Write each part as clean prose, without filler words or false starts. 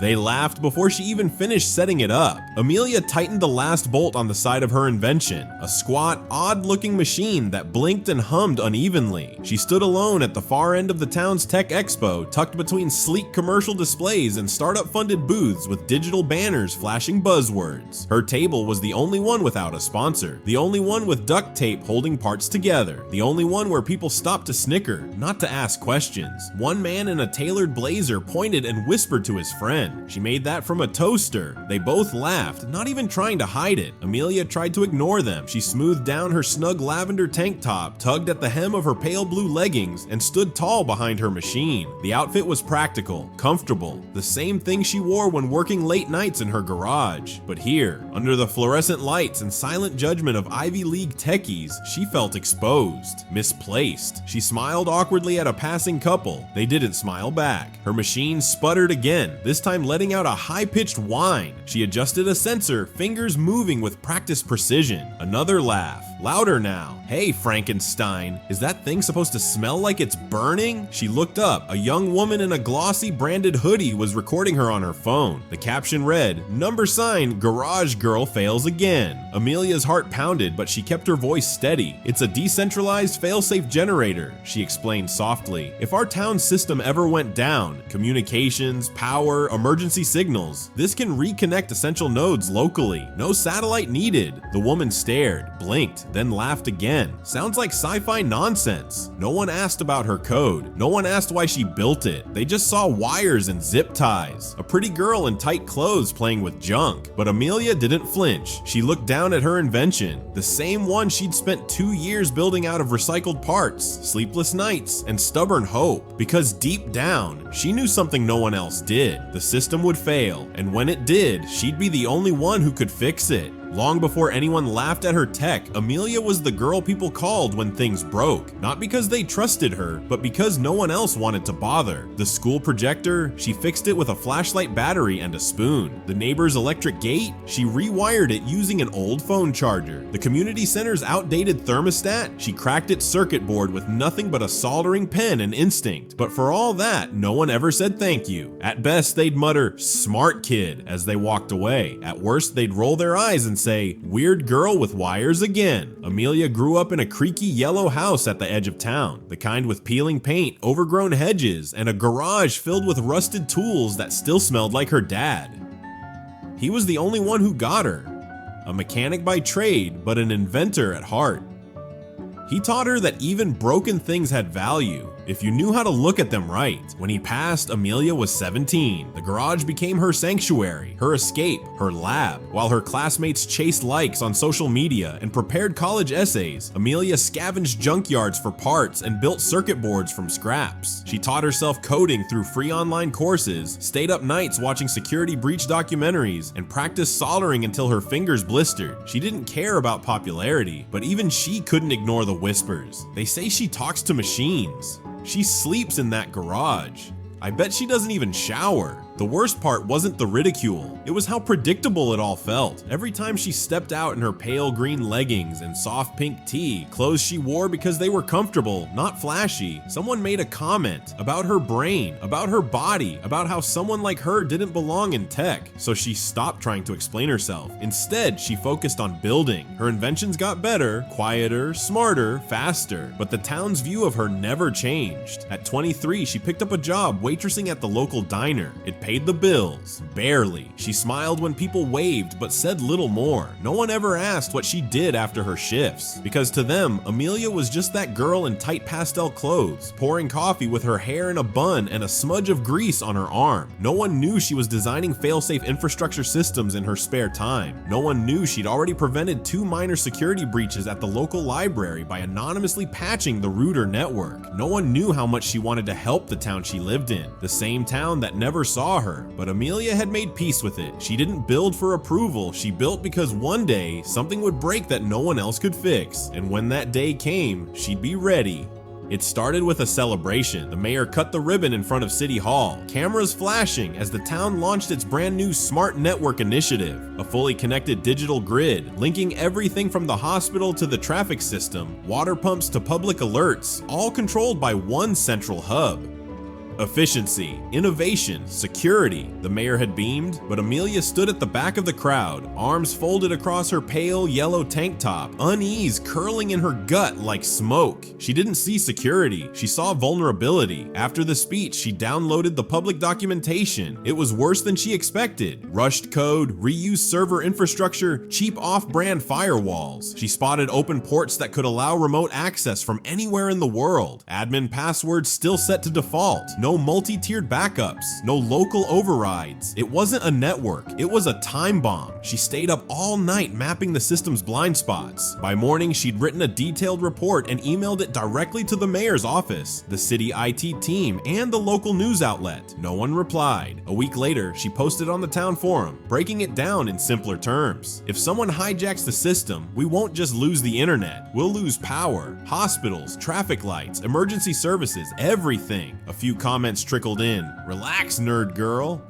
They laughed before she even finished setting it up. Amelia tightened the last bolt on the side of her invention, a squat, odd-looking machine that blinked and hummed unevenly. She stood alone at the far end of the town's tech expo, tucked between sleek commercial displays and startup-funded booths with digital banners flashing buzzwords. Her table was the only one without a sponsor, the only one with duct tape holding parts together, the only one where people stopped to snicker, not to ask questions. One man in a tailored blazer pointed and whispered to his friend. She made that from a toaster. They both laughed, not even trying to hide it. Amelia tried to ignore them. She smoothed down her snug lavender tank top, tugged at the hem of her pale blue leggings, and stood tall behind her machine. The outfit was practical, comfortable, the same thing she wore when working late nights in her garage. But here, under the fluorescent lights and silent judgment of Ivy League techies, she felt exposed, misplaced. She smiled awkwardly at a passing couple. They didn't smile back. Her machine sputtered again, this time letting out a high-pitched whine. She adjusted a sensor, fingers moving with practiced precision. Another laugh, louder now. Hey, Frankenstein, is that thing supposed to smell like it's burning? She looked up. A young woman in a glossy branded hoodie was recording her on her phone. The caption read, "$, garage girl fails again." Amelia's heart pounded, but she kept her voice steady. "It's a decentralized failsafe generator," she explained softly. "If our town system ever went down, communications, power, emergency signals, this can reconnect essential nodes locally. No satellite needed." The woman stared, blinked, then laughed again. Sounds like sci-fi nonsense. No one asked about her code. No one asked why she built it. They just saw wires and zip ties. A pretty girl in tight clothes playing with junk. But Amelia didn't flinch. She looked down at her invention, the same one she'd spent 2 years building out of recycled parts, sleepless nights, and stubborn hope. Because deep down, she knew something no one else did. The system would fail, and when it did, she'd be the only one who could fix it. Long before anyone laughed at her tech, Amelia was the girl people called when things broke. Not because they trusted her, but because no one else wanted to bother. The school projector, she fixed it with a flashlight battery and a spoon. The neighbor's electric gate, she rewired it using an old phone charger. The community center's outdated thermostat, she cracked its circuit board with nothing but a soldering pen and instinct. But for all that, no one ever said thank you. At best, they'd mutter, "Smart kid," as they walked away. At worst, they'd roll their eyes and say, "Weird girl with wires again." Amelia grew up in a creaky yellow house at the edge of town, the kind with peeling paint, overgrown hedges, and a garage filled with rusted tools that still smelled like her dad. He was the only one who got her. A mechanic by trade, but an inventor at heart. He taught her that even broken things had value, if you knew how to look at them right. When he passed, Amelia was 17. The garage became her sanctuary, her escape, her lab. While her classmates chased likes on social media and prepared college essays, Amelia scavenged junkyards for parts and built circuit boards from scraps. She taught herself coding through free online courses, stayed up nights watching security breach documentaries, and practiced soldering until her fingers blistered. She didn't care about popularity, but even she couldn't ignore the whispers. They say she talks to machines. She sleeps in that garage. I bet she doesn't even shower. The worst part wasn't the ridicule, it was how predictable it all felt. Every time she stepped out in her pale green leggings and soft pink tee, clothes she wore because they were comfortable, not flashy, someone made a comment about her brain, about her body, about how someone like her didn't belong in tech. So she stopped trying to explain herself. Instead, she focused on building. Her inventions got better, quieter, smarter, faster, but the town's view of her never changed. At 23, she picked up a job waitressing at the local diner. It paid the bills, barely. She smiled when people waved, but said little more. No one ever asked what she did after her shifts, because to them, Amelia was just that girl in tight pastel clothes, pouring coffee with her hair in a bun and a smudge of grease on her arm. No one knew she was designing failsafe infrastructure systems in her spare time. No one knew she'd already prevented 2 minor security breaches at the local library by anonymously patching the router network. No one knew how much she wanted to help the town she lived in, the same town that never saw her, but Amelia had made peace with it. She didn't build for approval, she built because one day something would break that no one else could fix, and when that day came, she'd be ready. It started with a celebration. The mayor cut the ribbon in front of City Hall, cameras flashing as the town launched its brand new Smart Network initiative, a fully connected digital grid, linking everything from the hospital to the traffic system, water pumps to public alerts, all controlled by one central hub. Efficiency, innovation, security, the mayor had beamed, but Amelia stood at the back of the crowd, arms folded across her pale yellow tank top, unease curling in her gut like smoke. She didn't see security, she saw vulnerability. After the speech, she downloaded the public documentation. It was worse than she expected. Rushed code, reused server infrastructure, cheap off-brand firewalls. She spotted open ports that could allow remote access from anywhere in the world. Admin passwords still set to default. No multi-tiered backups. No local overrides. It wasn't a network. It was a time bomb. She stayed up all night mapping the system's blind spots. By morning, she'd written a detailed report and emailed it directly to the mayor's office, the city IT team, and the local news outlet. No one replied. A week later, she posted on the town forum, breaking it down in simpler terms. If someone hijacks the system, we won't just lose the internet. We'll lose power, hospitals, traffic lights, emergency services, everything. A few comments trickled in. Relax, nerd girl.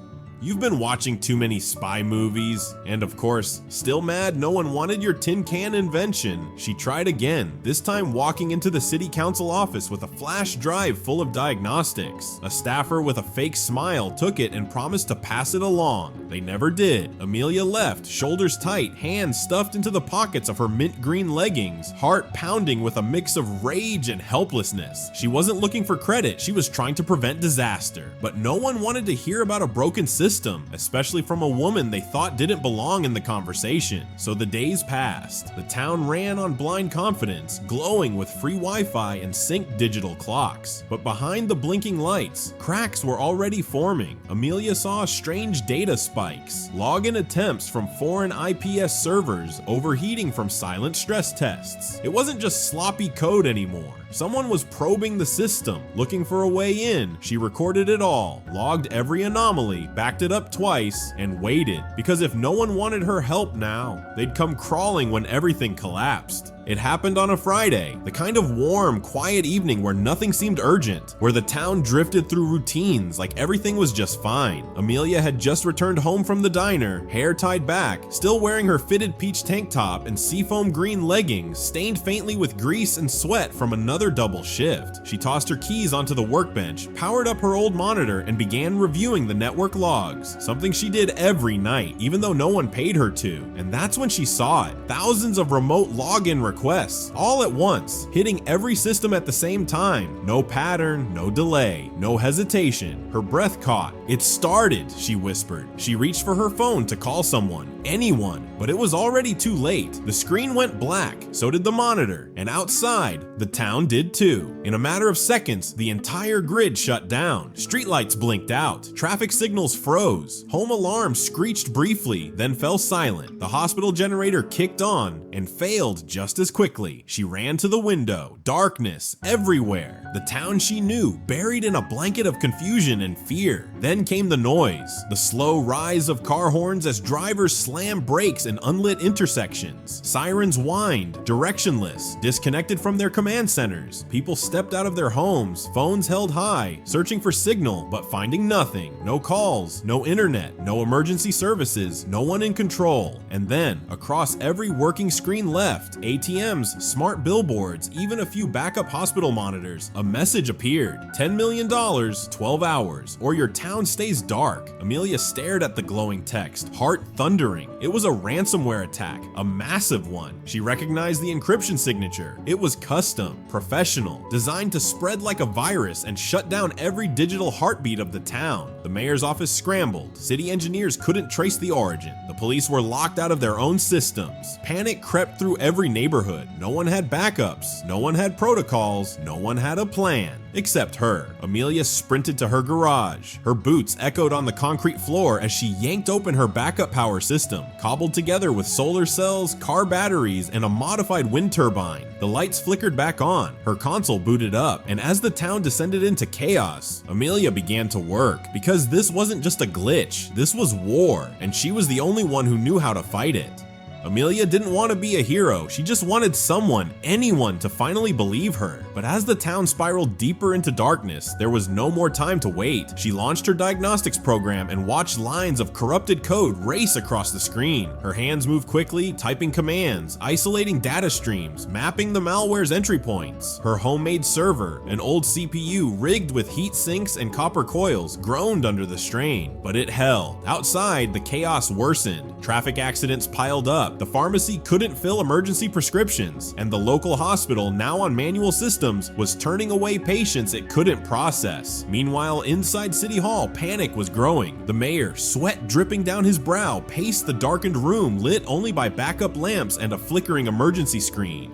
You've been watching too many spy movies. And of course, still mad no one wanted your tin can invention. She tried again, this time walking into the city council office with a flash drive full of diagnostics. A staffer with a fake smile took it and promised to pass it along. They never did. Amelia left, shoulders tight, hands stuffed into the pockets of her mint green leggings, heart pounding with a mix of rage and helplessness. She wasn't looking for credit, she was trying to prevent disaster. But no one wanted to hear about a broken system, especially from a woman they thought didn't belong in the conversation. So the days passed. The town ran on blind confidence, glowing with free Wi-Fi and synced digital clocks. But behind the blinking lights, cracks were already forming. Amelia saw strange data spikes, login attempts from foreign IPS servers, overheating from silent stress tests. It wasn't just sloppy code anymore. Someone was probing the system, looking for a way in. She recorded it all, logged every anomaly, backed it up twice, and waited. Because if no one wanted her help now, they'd come crawling when everything collapsed. It happened on a Friday, the kind of warm, quiet evening where nothing seemed urgent, where the town drifted through routines like everything was just fine. Amelia had just returned home from the diner, hair tied back, still wearing her fitted peach tank top and seafoam green leggings, stained faintly with grease and sweat from another double shift. She tossed her keys onto the workbench, powered up her old monitor, and began reviewing the network logs, something she did every night, even though no one paid her to. And that's when she saw it. Thousands of remote login requests, all at once, hitting every system at the same time. No pattern, no delay, no hesitation. Her breath caught. It started, she whispered. She reached for her phone to call someone, anyone, but it was already too late. The screen went black, so did the monitor, and outside, the town did too. In a matter of seconds, the entire grid shut down. Streetlights blinked out, traffic signals froze, home alarms screeched briefly, then fell silent. The hospital generator kicked on and failed just as quickly. She ran to the window, darkness everywhere. The town she knew, buried in a blanket of confusion and fear. Then came the noise, the slow rise of car horns as drivers slammed brakes in unlit intersections. Sirens whined, directionless, disconnected from their command centers. People stepped out of their homes, phones held high, searching for signal, but finding nothing. No calls, no internet, no emergency services, no one in control. And then, across every working screen left, ATMs, smart billboards, even a few backup hospital monitors, a message appeared. $10 million, 12 hours, or your town stays dark. Amelia stared at the glowing text, heart thundering. It was a ransomware attack, a massive one. She recognized the encryption signature. It was custom, professional, designed to spread like a virus and shut down every digital heartbeat of the town. The mayor's office scrambled. City engineers couldn't trace the origin. The police were locked out of their own systems. Panic crept through every neighborhood. No one had backups. No one had protocols. No one had a plan. Except her. Amelia sprinted to her garage. Her boots echoed on the concrete floor as she yanked open her backup power system, cobbled together with solar cells, car batteries, and a modified wind turbine. The lights flickered back on. Her console booted up, and as the town descended into chaos, Amelia began to work. Because this wasn't just a glitch, this was war, and she was the only one who knew how to fight it. Amelia didn't want to be a hero, she just wanted someone, anyone, to finally believe her. But as the town spiraled deeper into darkness, there was no more time to wait. She launched her diagnostics program and watched lines of corrupted code race across the screen. Her hands moved quickly, typing commands, isolating data streams, mapping the malware's entry points. Her homemade server, an old CPU rigged with heat sinks and copper coils, groaned under the strain. But it held. Outside, the chaos worsened. Traffic accidents piled up, the pharmacy couldn't fill emergency prescriptions, and the local hospital, now on manual systems, was turning away patients it couldn't process. Meanwhile, inside City Hall, panic was growing. The mayor, sweat dripping down his brow, paced the darkened room lit only by backup lamps and a flickering emergency screen.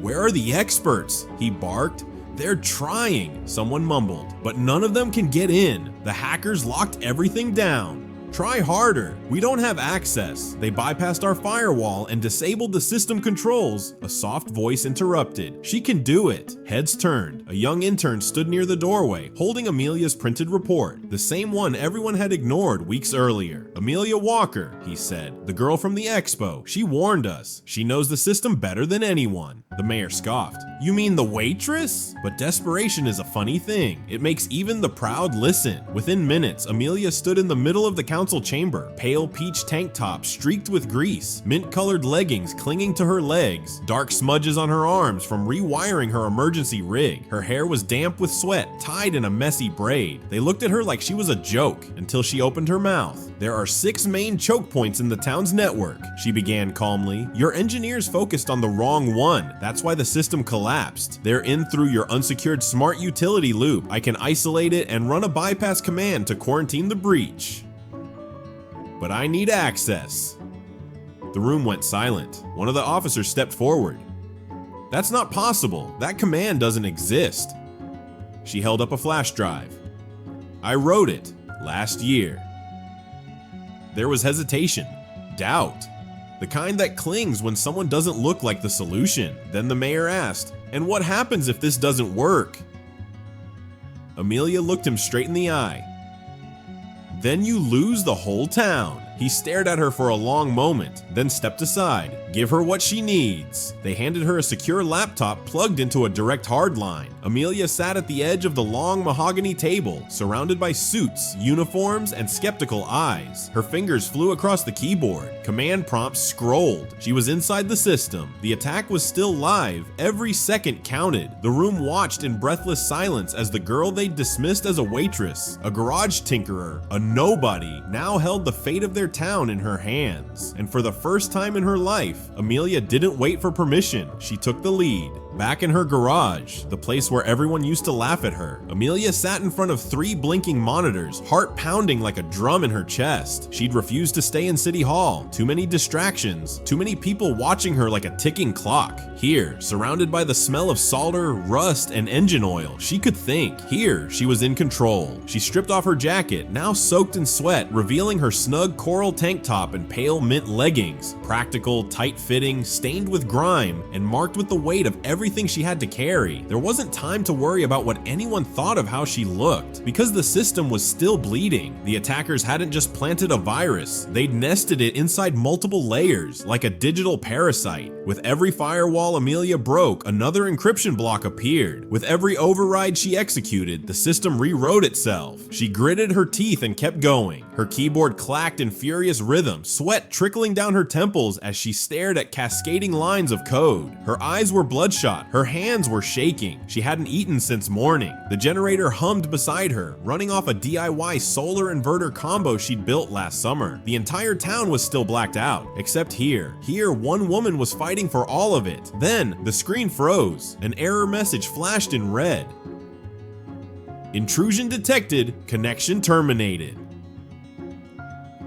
"Where are the experts?" he barked. "They're trying," someone mumbled, "but none of them can get in. The hackers locked everything down." "Try harder. We don't have access. They bypassed our firewall and disabled the system controls." A soft voice interrupted. "She can do it." Heads turned. A young intern stood near the doorway, holding Amelia's printed report, the same one everyone had ignored weeks earlier. "Amelia Walker," he said, "the girl from the expo. She warned us. She knows the system better than anyone." The mayor scoffed. "You mean the waitress?" But desperation is a funny thing. It makes even the proud listen. Within minutes, Amelia stood in the middle of the council chamber, pale peach tank top streaked with grease, mint-colored leggings clinging to her legs, dark smudges on her arms from rewiring her emergency rig. Her hair was damp with sweat, tied in a messy braid. They looked at her like she was a joke, until she opened her mouth. "There are 6 main choke points in the town's network," she began calmly. "Your engineers focused on the wrong one. That's why the system collapsed. They're in through your unsecured smart utility loop. I can isolate it and run a bypass command to quarantine the breach. But I need access." The room went silent. One of the officers stepped forward. "That's not possible. That command doesn't exist." She held up a flash drive. "I wrote it last year." There was hesitation, doubt, the kind that clings when someone doesn't look like the solution. Then the mayor asked, "And what happens if this doesn't work?" Amelia looked him straight in the eye. "Then you lose the whole town." He stared at her for a long moment, then stepped aside. "Give her what she needs." They handed her a secure laptop plugged into a direct hard line. Amelia sat at the edge of the long mahogany table, surrounded by suits, uniforms, and skeptical eyes. Her fingers flew across the keyboard. Command prompts scrolled. She was inside the system. The attack was still live. Every second counted. The room watched in breathless silence as the girl they'd dismissed as a waitress, a garage tinkerer, a nobody, now held the fate of their town in her hands. And for the first time in her life, Amelia didn't wait for permission. She took the lead. Back in her garage, the place where everyone used to laugh at her, Amelia sat in front of 3 blinking monitors, heart pounding like a drum in her chest. She'd refused to stay in City Hall. Too many distractions, too many people watching her like a ticking clock. Here, surrounded by the smell of solder, rust, and engine oil, she could think. Here, she was in control. She stripped off her jacket, now soaked in sweat, revealing her snug coral tank top and pale mint leggings. Practical, tight-fitting, stained with grime, and marked with the weight of everything she had to carry. There wasn't time to worry about what anyone thought of how she looked, because the system was still bleeding. The attackers hadn't just planted a virus, they'd nested it inside multiple layers, like a digital parasite. With every firewall Amelia broke, another encryption block appeared. With every override she executed, the system rewrote itself. She gritted her teeth and kept going. Her keyboard clacked in furious rhythm, sweat trickling down her temples as she stared at cascading lines of code. Her eyes were bloodshot, her hands were shaking. She hadn't eaten since morning. The generator hummed beside her, running off a DIY solar inverter combo she'd built last summer. The entire town was still blacked out, except here. Here, one woman was fighting for all of it. Then, the screen froze. An error message flashed in red. "Intrusion detected, connection terminated."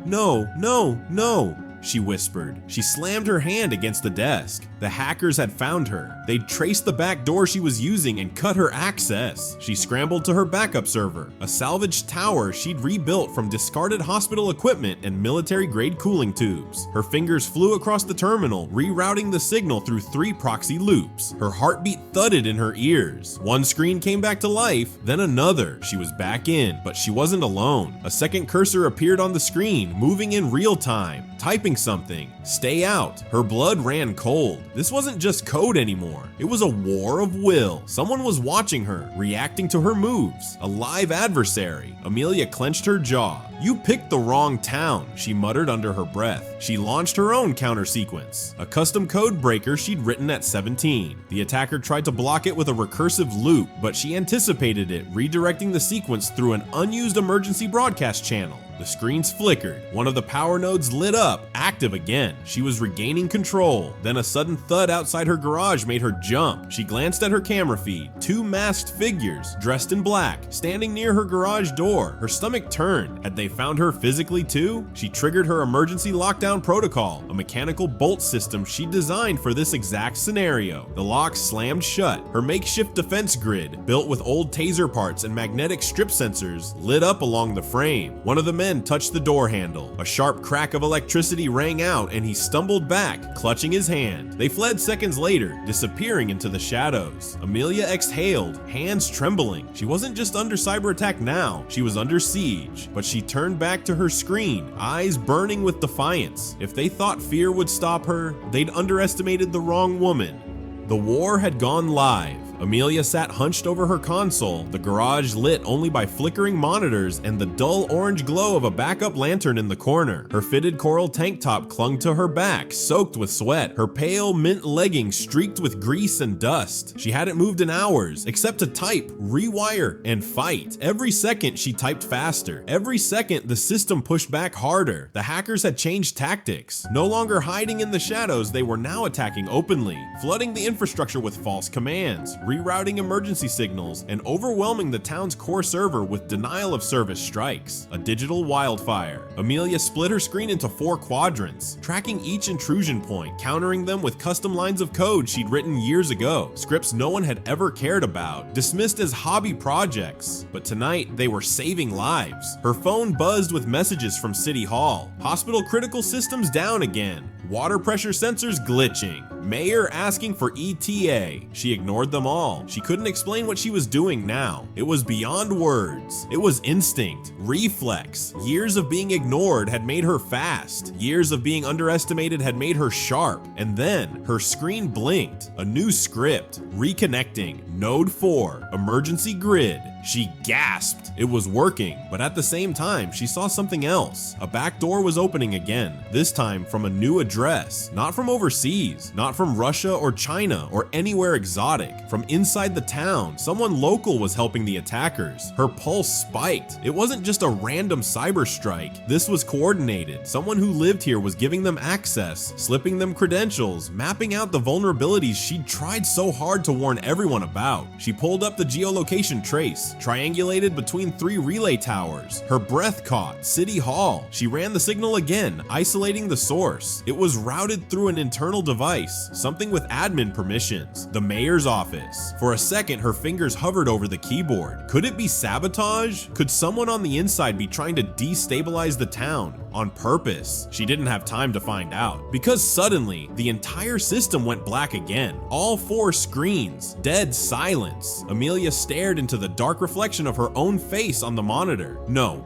"No, no, no," she whispered. She slammed her hand against the desk. The hackers had found her. They'd traced the back door she was using and cut her access. She scrambled to her backup server, a salvaged tower she'd rebuilt from discarded hospital equipment and military-grade cooling tubes. Her fingers flew across the terminal, rerouting the signal through 3 proxy loops. Her heartbeat thudded in her ears. One screen came back to life, then another. She was back in, but she wasn't alone. A second cursor appeared on the screen, moving in real time. Typing saying something. Stay out. Her blood ran cold. This wasn't just code anymore. It was a war of will. Someone was watching her, reacting to her moves. A live adversary. Amelia clenched her jaw. "You picked the wrong town," she muttered under her breath. She launched her own counter sequence, a custom code breaker she'd written at 17. The attacker tried to block it with a recursive loop, but she anticipated it, redirecting the sequence through an unused emergency broadcast channel. The screens flickered. One of the power nodes lit up, active again. She was regaining control. Then a sudden thud outside her garage made her jump. She glanced at her camera feed. Two masked figures, dressed in black, standing near her garage door. Her stomach turned. Had they found her physically too? She triggered her emergency lockdown protocol, a mechanical bolt system she designed for this exact scenario. The lock slammed shut. Her makeshift defense grid, built with old taser parts and magnetic strip sensors, lit up along the frame. One of the men touched the door handle. A sharp crack of electricity rang out and he stumbled back, clutching his hand. They fled seconds later, disappearing into the shadows. Amelia exhaled, hands trembling. She wasn't just under cyber attack now, she was under siege. But she turned back to her screen, eyes burning with defiance. If they thought fear would stop her, they'd underestimated the wrong woman. The war had gone live. Amelia sat hunched over her console, the garage lit only by flickering monitors and the dull orange glow of a backup lantern in the corner. Her fitted coral tank top clung to her back, soaked with sweat. Her pale mint leggings streaked with grease and dust. She hadn't moved in hours, except to type, rewire, and fight. Every second she typed faster. Every second the system pushed back harder. The hackers had changed tactics. No longer hiding in the shadows, they were now attacking openly, flooding the infrastructure with false commands, rerouting emergency signals, and overwhelming the town's core server with denial of service strikes. A digital wildfire. Amelia split her screen into 4 quadrants, tracking each intrusion point, countering them with custom lines of code she'd written years ago, scripts no one had ever cared about, dismissed as hobby projects. But tonight, they were saving lives. Her phone buzzed with messages from City Hall. Hospital critical systems down again. Water pressure sensors glitching. Mayor asking for ETA. She ignored them all. She couldn't explain what she was doing now. It was beyond words. It was instinct, reflex. Years of being ignored had made her fast. Years of being underestimated had made her sharp. And then her screen blinked. A new script. Reconnecting. Node 4. Emergency grid. She gasped. It was working, but at the same time, she saw something else. A back door was opening again, this time from a new address. Not from overseas, not from Russia or China or anywhere exotic. From inside the town, someone local was helping the attackers. Her pulse spiked. It wasn't just a random cyber strike. This was coordinated. Someone who lived here was giving them access, slipping them credentials, mapping out the vulnerabilities she'd tried so hard to warn everyone about. She pulled up the geolocation trace, triangulated between 3 relay towers. Her breath caught City Hall. She ran the signal again, isolating the source. It was routed through an internal device, something with admin permissions, the mayor's office. For a second, her fingers hovered over the keyboard. Could it be sabotage? Could someone on the inside be trying to destabilize the town on purpose? She didn't have time to find out, because suddenly the entire system went black again. All 4 screens, dead silence. Amelia stared into the dark reflection of her own face on the monitor. No,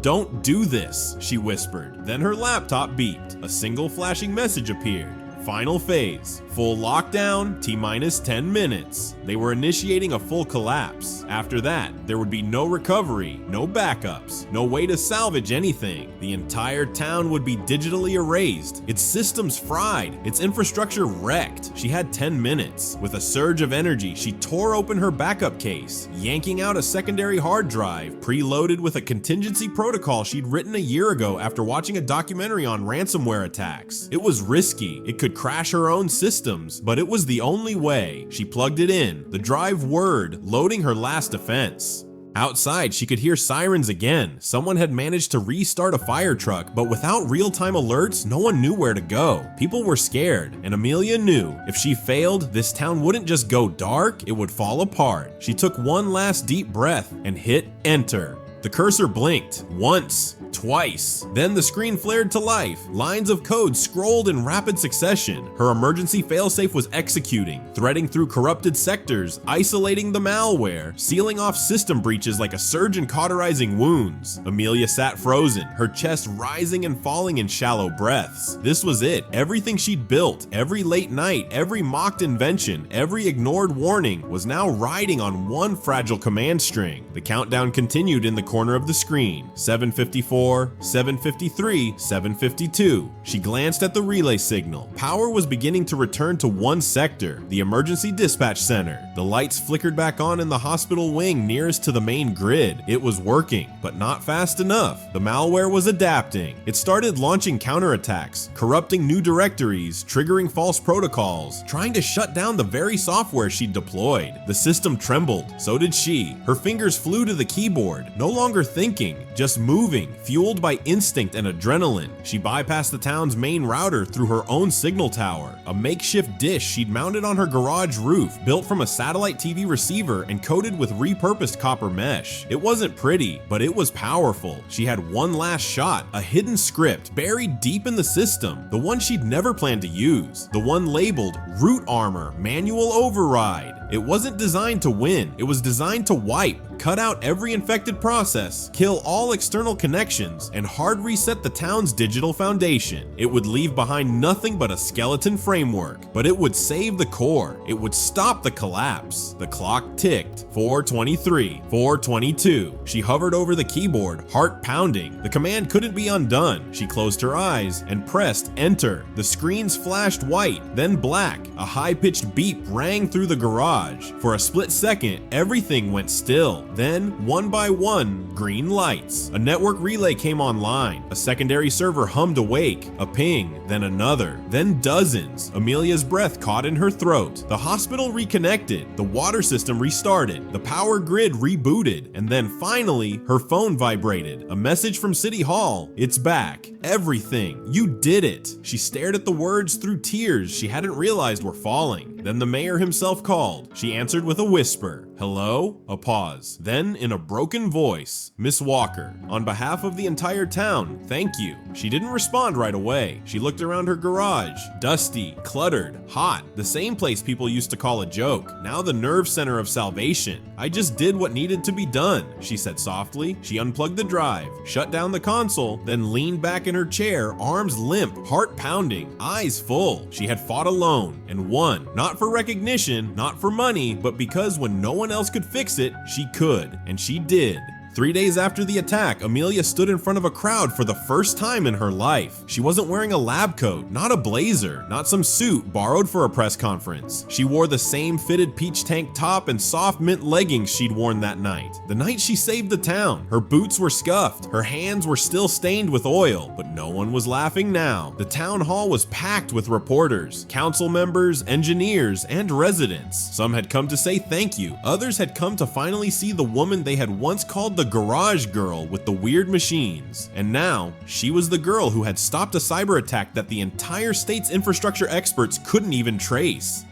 don't do this, she whispered. Then her laptop beeped. A single flashing message appeared. Final phase. Full lockdown, T-minus 10 minutes. They were initiating a full collapse. After that, there would be no recovery, no backups, no way to salvage anything. The entire town would be digitally erased, its systems fried, its infrastructure wrecked. She had 10 minutes. With a surge of energy, she tore open her backup case, yanking out a secondary hard drive, preloaded with a contingency protocol she'd written a year ago after watching a documentary on ransomware attacks. It was risky. It could crash her own systems, but it was the only way. She plugged it in, the drive whirred, loading her last defense. Outside, she could hear sirens again. Someone had managed to restart a fire truck, but without real-time alerts, no one knew where to go. People were scared, and Amelia knew if she failed, this town wouldn't just go dark, it would fall apart. She took one last deep breath and hit enter. The cursor blinked once, twice. Then the screen flared to life. Lines of code scrolled in rapid succession. Her emergency failsafe was executing, threading through corrupted sectors, isolating the malware, sealing off system breaches like a surgeon cauterizing wounds. Amelia sat frozen, her chest rising and falling in shallow breaths. This was it. Everything she'd built, every late night, every mocked invention, every ignored warning was now riding on one fragile command string. The countdown continued in the corner of the screen. 7:54, 7:53, 7:52. She glanced at the relay signal. Power was beginning to return to one sector, the emergency dispatch center. The lights flickered back on in the hospital wing nearest to the main grid. It was working, but not fast enough. The malware was adapting. It started launching counterattacks, corrupting new directories, triggering false protocols, trying to shut down the very software she'd deployed. The system trembled, so did she. Her fingers flew to the keyboard, no longer thinking, just moving, fueled by instinct and adrenaline. She bypassed the town's main router through her own signal tower, a makeshift dish she'd mounted on her garage roof, built from a satellite TV receiver and coated with repurposed copper mesh. It wasn't pretty, but it was powerful. She had one last shot, a hidden script buried deep in the system, the one she'd never planned to use, the one labeled Root Armor Manual Override. It wasn't designed to win, it was designed to wipe, cut out every infected process, kill all external connections, and hard reset the town's digital foundation. It would leave behind nothing but a skeleton framework, but it would save the core. It would stop the collapse. The clock ticked. 4:23, 4:22. She hovered over the keyboard, heart pounding. The command couldn't be undone. She closed her eyes and pressed enter. The screens flashed white, then black. A high-pitched beep rang through the garage. For a split second, everything went still. Then, one by one, green lights. A network relay came online. A secondary server hummed awake. A ping, then another, then dozens. Amelia's breath caught in her throat. The hospital reconnected. The water system restarted. The power grid rebooted. And then finally, her phone vibrated. A message from City Hall. It's back. Everything. You did it. She stared at the words through tears she hadn't realized were falling. Then the mayor himself called. She answered with a whisper. Hello? A pause. Then, in a broken voice, Miss Walker, on behalf of the entire town, thank you. She didn't respond right away. She looked around her garage. Dusty, cluttered, hot. The same place people used to call a joke. Now the nerve center of salvation. I just did what needed to be done, she said softly. She unplugged the drive, shut down the console, then leaned back in her chair, arms limp, heart pounding, eyes full. She had fought alone and won. Not for recognition, not for money, but because when no one else could fix it, she could, and she did. 3 days after the attack, Amelia stood in front of a crowd for the first time in her life. She wasn't wearing a lab coat, not a blazer, not some suit borrowed for a press conference. She wore the same fitted peach tank top and soft mint leggings she'd worn that night. The night she saved the town. Her boots were scuffed, her hands were still stained with oil, but no one was laughing now. The town hall was packed with reporters, council members, engineers, and residents. Some had come to say thank you. Others had come to finally see the woman they had once called the garage girl with the weird machines. And now, she was the girl who had stopped a cyber attack that the entire state's infrastructure experts couldn't even trace.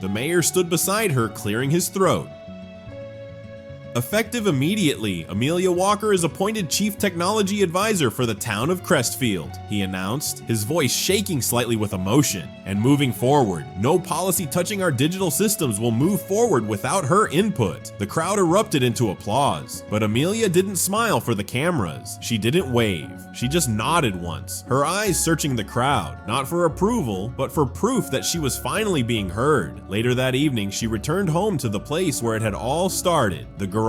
The mayor stood beside her, clearing his throat. Effective immediately, Amelia Walker is appointed Chief Technology Advisor for the town of Crestfield, he announced, his voice shaking slightly with emotion. And moving forward, no policy touching our digital systems will move forward without her input. The crowd erupted into applause, but Amelia didn't smile for the cameras. She didn't wave. She just nodded once, her eyes searching the crowd, not for approval, but for proof that she was finally being heard. Later that evening, she returned home to the place where it had all started, the garage.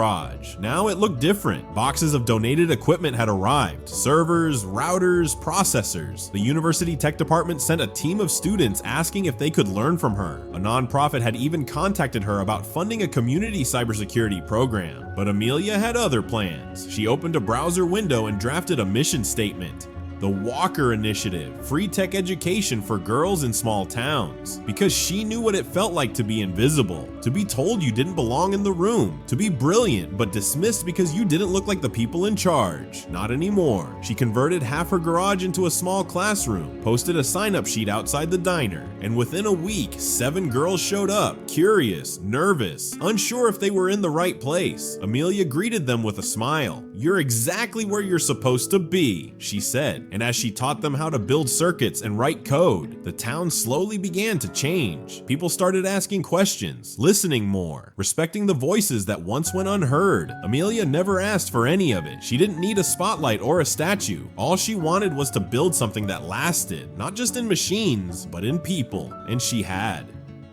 Now it looked different. Boxes of donated equipment had arrived. Servers, routers, processors. The university tech department sent a team of students asking if they could learn from her. A nonprofit had even contacted her about funding a community cybersecurity program. But Amelia had other plans. She opened a browser window and drafted a mission statement. The Walker Initiative, free tech education for girls in small towns. Because she knew what it felt like to be invisible, to be told you didn't belong in the room, to be brilliant but dismissed because you didn't look like the people in charge. Not anymore. She converted half her garage into a small classroom, posted a sign-up sheet outside the diner, and within a week, 7 girls showed up, curious, nervous, unsure if they were in the right place. Amelia greeted them with a smile. "You're exactly where you're supposed to be," she said, and as she taught them how to build circuits and write code, the town slowly began to change. People started asking questions, listening more, respecting the voices that once went unheard. Amelia never asked for any of it. She didn't need a spotlight or a statue. All she wanted was to build something that lasted, not just in machines, but in people, and she had.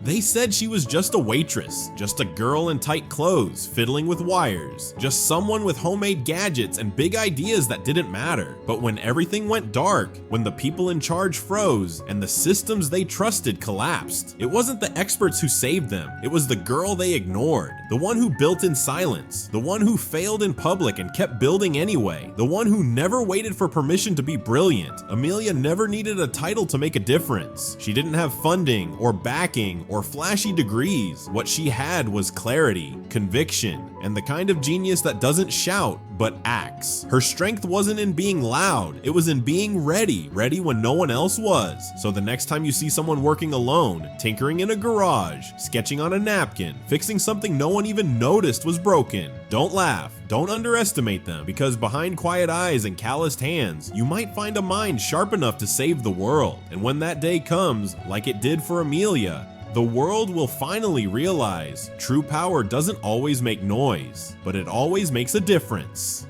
They said she was just a waitress, just a girl in tight clothes, fiddling with wires, just someone with homemade gadgets and big ideas that didn't matter. But when everything went dark, when the people in charge froze, and the systems they trusted collapsed, it wasn't the experts who saved them, it was the girl they ignored, the one who built in silence, the one who failed in public and kept building anyway, the one who never waited for permission to be brilliant. Amelia never needed a title to make a difference. She didn't have funding or backing or flashy degrees. What she had was clarity, conviction, and the kind of genius that doesn't shout but acts. Her strength wasn't in being loud, it was in being ready when no one else was. So the next time you see someone working alone, tinkering in a garage, sketching on a napkin, fixing something no one even noticed was broken, don't laugh, don't underestimate them, because behind quiet eyes and calloused hands, you might find a mind sharp enough to save the world. And when that day comes, like it did for Amelia, the world will finally realize true power doesn't always make noise, but it always makes a difference.